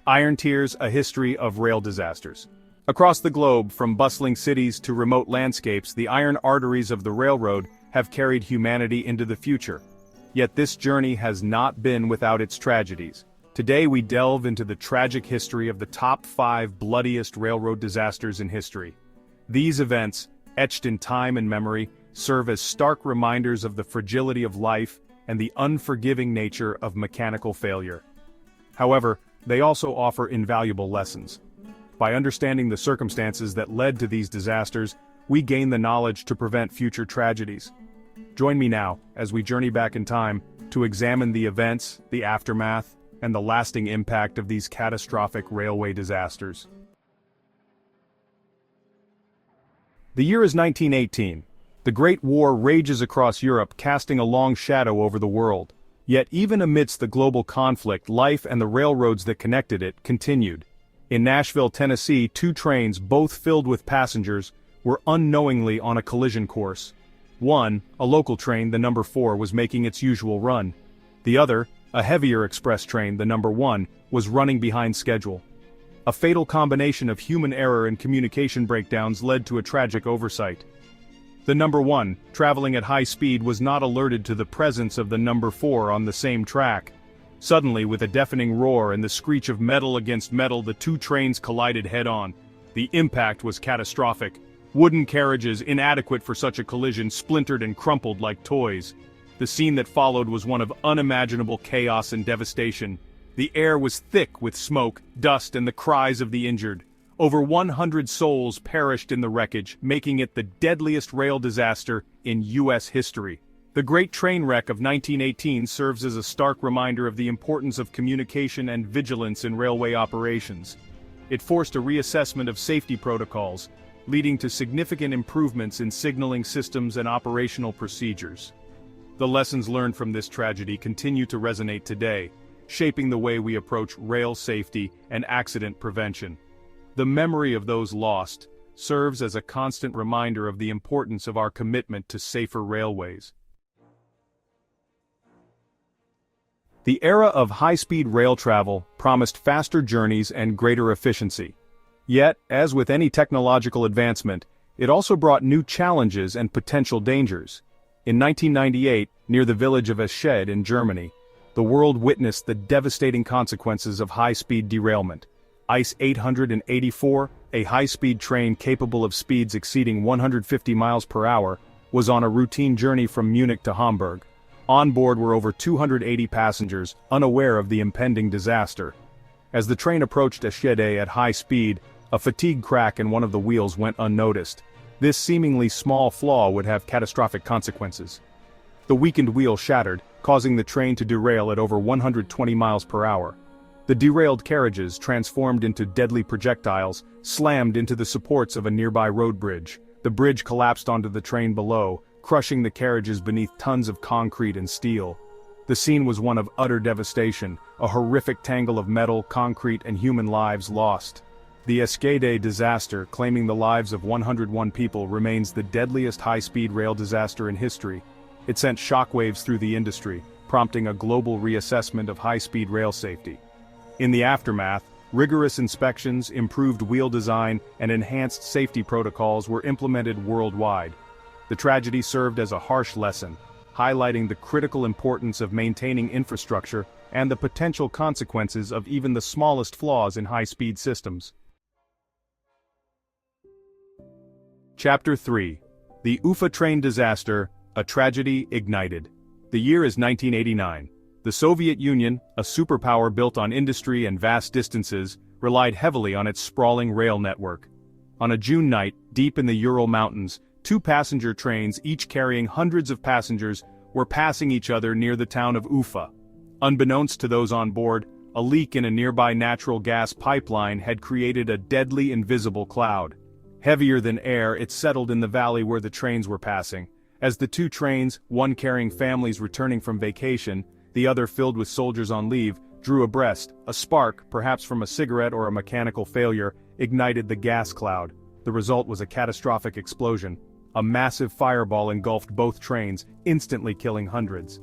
Iron Tears: A History of Rail Disasters. Across the globe, from bustling cities to remote landscapes, the iron arteries of the railroad have carried humanity into the future. Yet this journey has not been without its tragedies. Today we delve into the tragic history of the top 5 bloodiest railroad disasters in history. These events, etched in time and memory, serve as stark reminders of the fragility of life and the unforgiving nature of mechanical failure. However, they also offer invaluable lessons. By understanding the circumstances that led to these disasters, we gain the knowledge to prevent future tragedies. Join me now, as we journey back in time, to examine the events, the aftermath, and the lasting impact of these catastrophic railway disasters. The year is 1918. The Great War rages across Europe, casting a long shadow over the world. Yet even amidst the global conflict, life and the railroads that connected it continued. In Nashville, Tennessee, 2 trains, both filled with passengers, were unknowingly on a collision course. One, a local train, the number 4, was making its usual run. The other, a heavier express train, the number 1, was running behind schedule. A fatal combination of human error and communication breakdowns led to a tragic oversight. The number 1, traveling at high speed, was not alerted to the presence of the number 4 on the same track. Suddenly, with a deafening roar and the screech of metal against metal, the 2 trains collided head-on. The impact was catastrophic. Wooden carriages, inadequate for such a collision, splintered and crumpled like toys. The scene that followed was one of unimaginable chaos and devastation. The air was thick with smoke, dust, and the cries of the injured. Over 100 souls perished in the wreckage, making it the deadliest rail disaster in U.S. history. The Great Train Wreck of 1918 serves as a stark reminder of the importance of communication and vigilance in railway operations. It forced a reassessment of safety protocols, leading to significant improvements in signaling systems and operational procedures. The lessons learned from this tragedy continue to resonate today, shaping the way we approach rail safety and accident prevention. The memory of those lost serves as a constant reminder of the importance of our commitment to safer railways. The era of high-speed rail travel promised faster journeys and greater efficiency. Yet, as with any technological advancement, it also brought new challenges and potential dangers. In 1998, near the village of Eschede in Germany, the world witnessed the devastating consequences of high-speed derailment. ICE 884, a high-speed train capable of speeds exceeding 150 miles per hour, was on a routine journey from Munich to Hamburg. On board were over 280 passengers, unaware of the impending disaster. As the train approached Eschede at high speed, a fatigue crack in one of the wheels went unnoticed. This seemingly small flaw would have catastrophic consequences. The weakened wheel shattered, causing the train to derail at over 120 miles per hour. The derailed carriages, transformed into deadly projectiles, slammed into the supports of a nearby road bridge. The bridge collapsed onto the train below, crushing the carriages beneath tons of concrete and steel. The scene was one of utter devastation, a horrific tangle of metal, concrete, and human lives lost. The Eschede disaster, claiming the lives of 101 people, remains the deadliest high-speed rail disaster in history. It sent shockwaves through the industry, prompting a global reassessment of high-speed rail safety. In the aftermath, rigorous inspections, improved wheel design, and enhanced safety protocols were implemented worldwide. The tragedy served as a harsh lesson, highlighting the critical importance of maintaining infrastructure and the potential consequences of even the smallest flaws in high-speed systems. Chapter 3. The Ufa Train Disaster, a Tragedy Ignited. The year is 1989. The Soviet Union, a superpower built on industry and vast distances, relied heavily on its sprawling rail network. On a June night, deep in the Ural Mountains, 2 passenger trains, each carrying hundreds of passengers, were passing each other near the town of Ufa. Unbeknownst to those on board, a leak in a nearby natural gas pipeline had created a deadly invisible cloud. Heavier than air, it settled in the valley where the trains were passing. As the 2 trains, one carrying families returning from vacation, the other filled with soldiers on leave, drew abreast, a spark, perhaps from a cigarette or a mechanical failure, ignited the gas cloud. The result was a catastrophic explosion. A massive fireball engulfed both trains, instantly killing hundreds.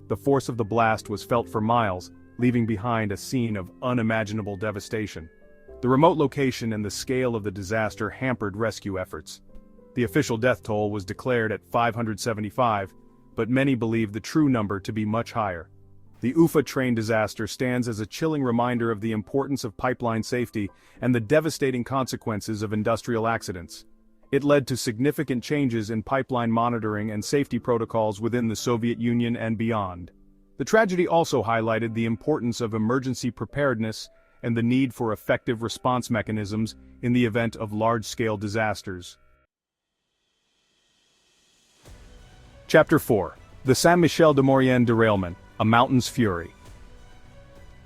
The force of the blast was felt for miles, leaving behind a scene of unimaginable devastation. The remote location and the scale of the disaster hampered rescue efforts. The official death toll was declared at 575, but many believe the true number to be much higher. The Ufa train disaster stands as a chilling reminder of the importance of pipeline safety and the devastating consequences of industrial accidents. It led to significant changes in pipeline monitoring and safety protocols within the Soviet Union and beyond. The tragedy also highlighted the importance of emergency preparedness and the need for effective response mechanisms in the event of large-scale disasters. Chapter 4. The Saint-Michel-de-Maurienne Derailment, a Mountain's Fury.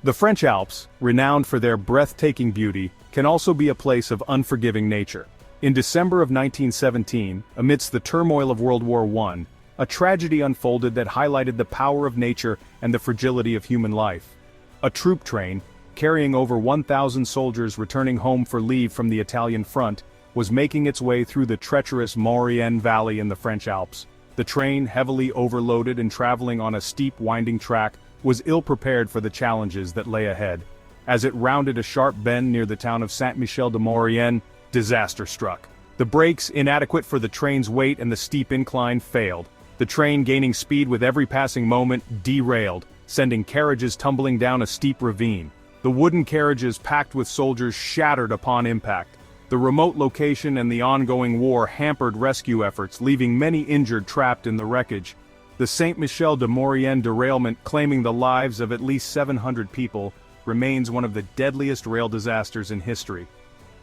The French Alps, renowned for their breathtaking beauty, can also be a place of unforgiving nature. In December of 1917, amidst the turmoil of World War I, a tragedy unfolded that highlighted the power of nature and the fragility of human life. A troop train, carrying over 1,000 soldiers returning home for leave from the Italian front, was making its way through the treacherous Maurienne Valley in the French Alps. The train, heavily overloaded and traveling on a steep winding track, was ill-prepared for the challenges that lay ahead. As it rounded a sharp bend near the town of Saint-Michel-de-Maurienne, disaster struck. The brakes, inadequate for the train's weight and the steep incline, failed. The train, gaining speed with every passing moment, derailed, sending carriages tumbling down a steep ravine. The wooden carriages packed with soldiers shattered upon impact. The remote location and the ongoing war hampered rescue efforts, leaving many injured trapped in the wreckage. The Saint-Michel-de-Maurienne derailment, claiming the lives of at least 700 people, remains one of the deadliest rail disasters in history.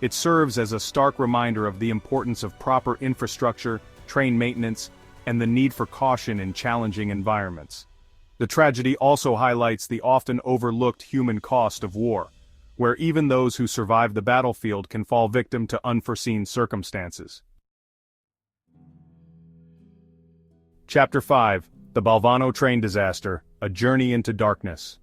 It serves as a stark reminder of the importance of proper infrastructure, train maintenance, and the need for caution in challenging environments. The tragedy also highlights the often overlooked human cost of war, where even those who survive the battlefield can fall victim to unforeseen circumstances. Chapter 5. The Balvano Train Disaster, A Journey into Darkness.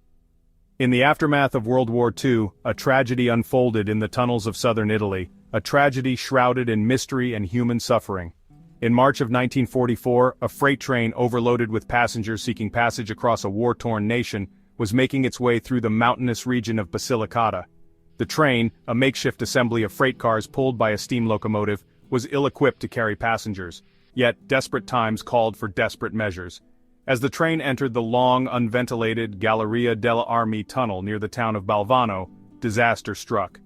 In the aftermath of World War II, a tragedy unfolded in the tunnels of southern Italy, a tragedy shrouded in mystery and human suffering. In March of 1944, a freight train overloaded with passengers seeking passage across a war-torn nation was making its way through the mountainous region of Basilicata. The train, a makeshift assembly of freight cars pulled by a steam locomotive, was ill-equipped to carry passengers, yet desperate times called for desperate measures. As the train entered the long, unventilated Galleria delle Armi tunnel near the town of Balvano, disaster struck.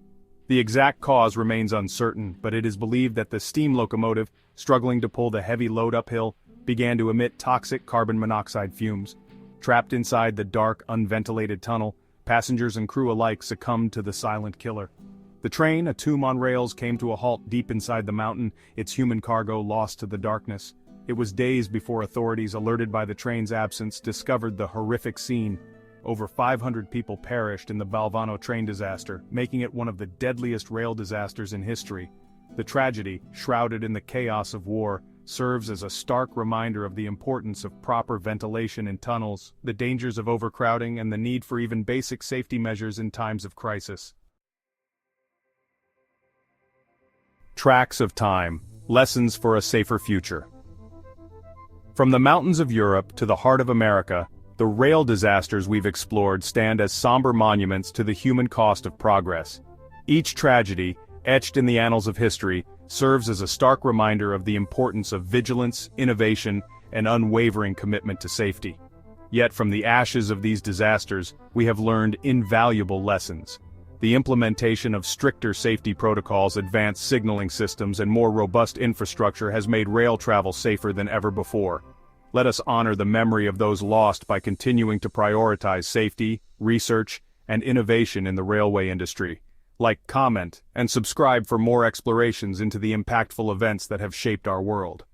The exact cause remains uncertain, but it is believed that the steam locomotive, struggling to pull the heavy load uphill, began to emit toxic carbon monoxide fumes. Trapped inside the dark, unventilated tunnel, passengers and crew alike succumbed to the silent killer. The train, a tomb on rails, came to a halt deep inside the mountain, its human cargo lost to the darkness. It was days before authorities, alerted by the train's absence, discovered the horrific scene. Over 500 people perished in the Balvano train disaster, making it one of the deadliest rail disasters in history. The tragedy, shrouded in the chaos of war, serves as a stark reminder of the importance of proper ventilation in tunnels, the dangers of overcrowding, and the need for even basic safety measures in times of crisis. Tracks of Time: Lessons for a Safer Future. From the mountains of Europe to the heart of America, the rail disasters we've explored stand as somber monuments to the human cost of progress. Each tragedy, etched in the annals of history, serves as a stark reminder of the importance of vigilance, innovation, and unwavering commitment to safety. Yet from the ashes of these disasters, we have learned invaluable lessons. The implementation of stricter safety protocols, advanced signaling systems, and more robust infrastructure has made rail travel safer than ever before. Let us honor the memory of those lost by continuing to prioritize safety, research, and innovation in the railway industry. Like, comment, and subscribe for more explorations into the impactful events that have shaped our world.